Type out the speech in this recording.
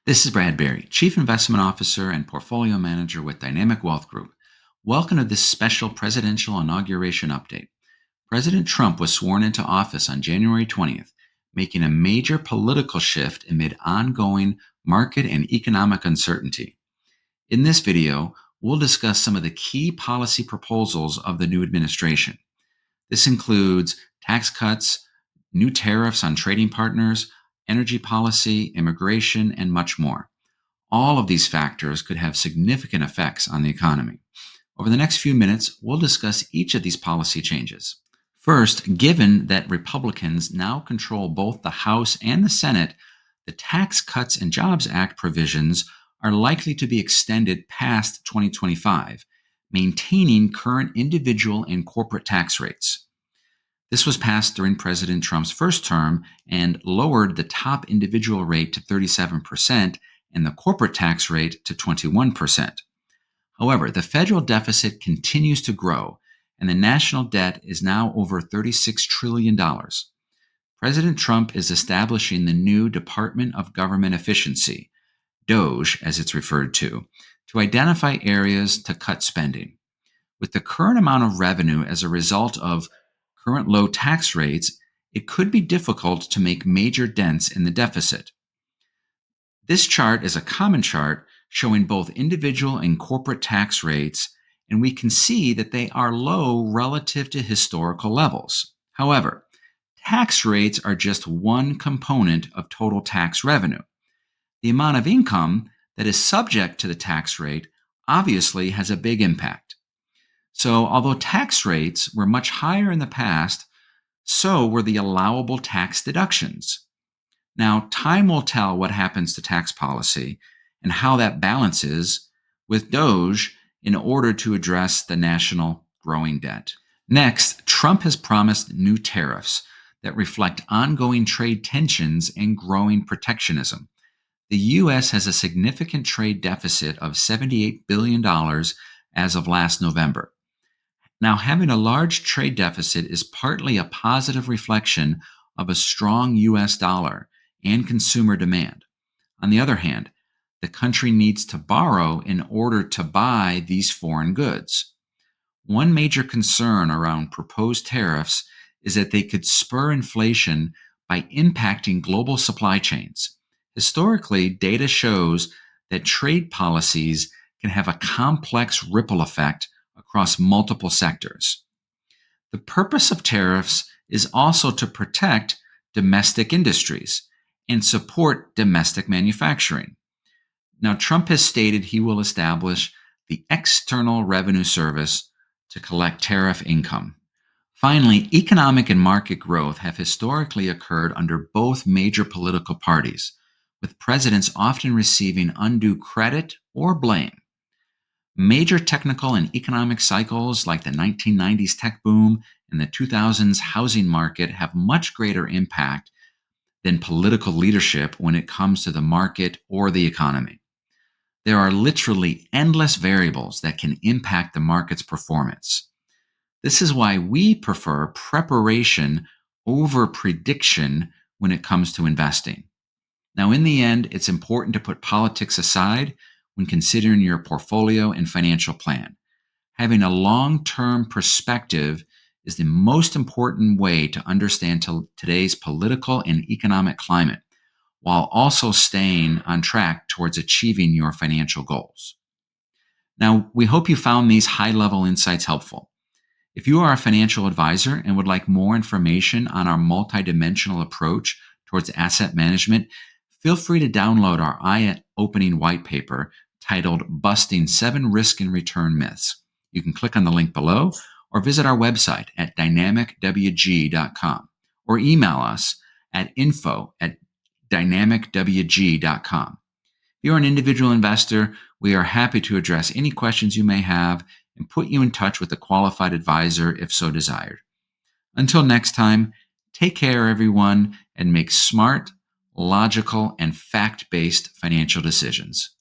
This is Brad Berry, Chief Investment Officer and Portfolio Manager with Dynamic Wealth Group. Welcome to this special presidential inauguration update. President Trump was sworn into office on January 20th, making a major political shift amid ongoing market and economic uncertainty. In this video, we'll discuss some of the key policy proposals of the new administration. This includes tax cuts, new tariffs on trading partners, energy policy, immigration, and much more. All of these factors could have significant effects on the economy. Over the next few minutes, we'll discuss each of these policy changes. First, given that Republicans now control both the House and the Senate, the Tax Cuts and Jobs Act provisions are likely to be extended past 2025, maintaining current individual and corporate tax rates. This was passed during President Trump's first term and lowered the top individual rate to 37% and the corporate tax rate to 21%. However, the federal deficit continues to grow, and the national debt is now over $36 trillion. President Trump is establishing the new Department of Government Efficiency, DOGE as it's referred to identify areas to cut spending. With the current amount of revenue as a result of current low tax rates, it could be difficult to make major dents in the deficit. This chart is a common chart showing both individual and corporate tax rates, and we can see that they are low relative to historical levels. However, tax rates are just one component of total tax revenue. The amount of income that is subject to the tax rate obviously has a big impact. So, although tax rates were much higher in the past, so were the allowable tax deductions. Now, time will tell what happens to tax policy and how that balances with DOGE in order to address the national growing debt. Next, Trump has promised new tariffs that reflect ongoing trade tensions and growing protectionism. The U.S. has a significant trade deficit of $78 billion as of last November. Now, having a large trade deficit is partly a positive reflection of a strong U.S. dollar and consumer demand. On the other hand, the country needs to borrow in order to buy these foreign goods. One major concern around proposed tariffs is that they could spur inflation by impacting global supply chains. Historically, data shows that trade policies can have a complex ripple effect across multiple sectors. The purpose of tariffs is also to protect domestic industries and support domestic manufacturing. Now, Trump has stated he will establish the External Revenue Service to collect tariff income. Finally, economic and market growth have historically occurred under both major political parties, with presidents often receiving undue credit or blame. Major technical and economic cycles like the 1990s tech boom and the 2000s housing market have much greater impact than political leadership when it comes to the market or the economy. There are literally endless variables that can impact the market's performance. This is why we prefer preparation over prediction when it comes to investing. Now, in the end, it's important to put politics aside when considering your portfolio and financial plan. Having a long-term perspective is the most important way to understand today's political and economic climate, while also staying on track towards achieving your financial goals. Now, we hope you found these high-level insights helpful. If you are a financial advisor and would like more information on our multidimensional approach towards asset management, feel free to download our eye-opening white paper titled Busting 7 Risk and Return Myths. You can click on the link below or visit our website at dynamicwg.com or email us at info@dynamicwg.com. If you're an individual investor, we are happy to address any questions you may have and put you in touch with a qualified advisor if so desired. Until next time, take care, everyone, and make smart, logical, and fact-based financial decisions.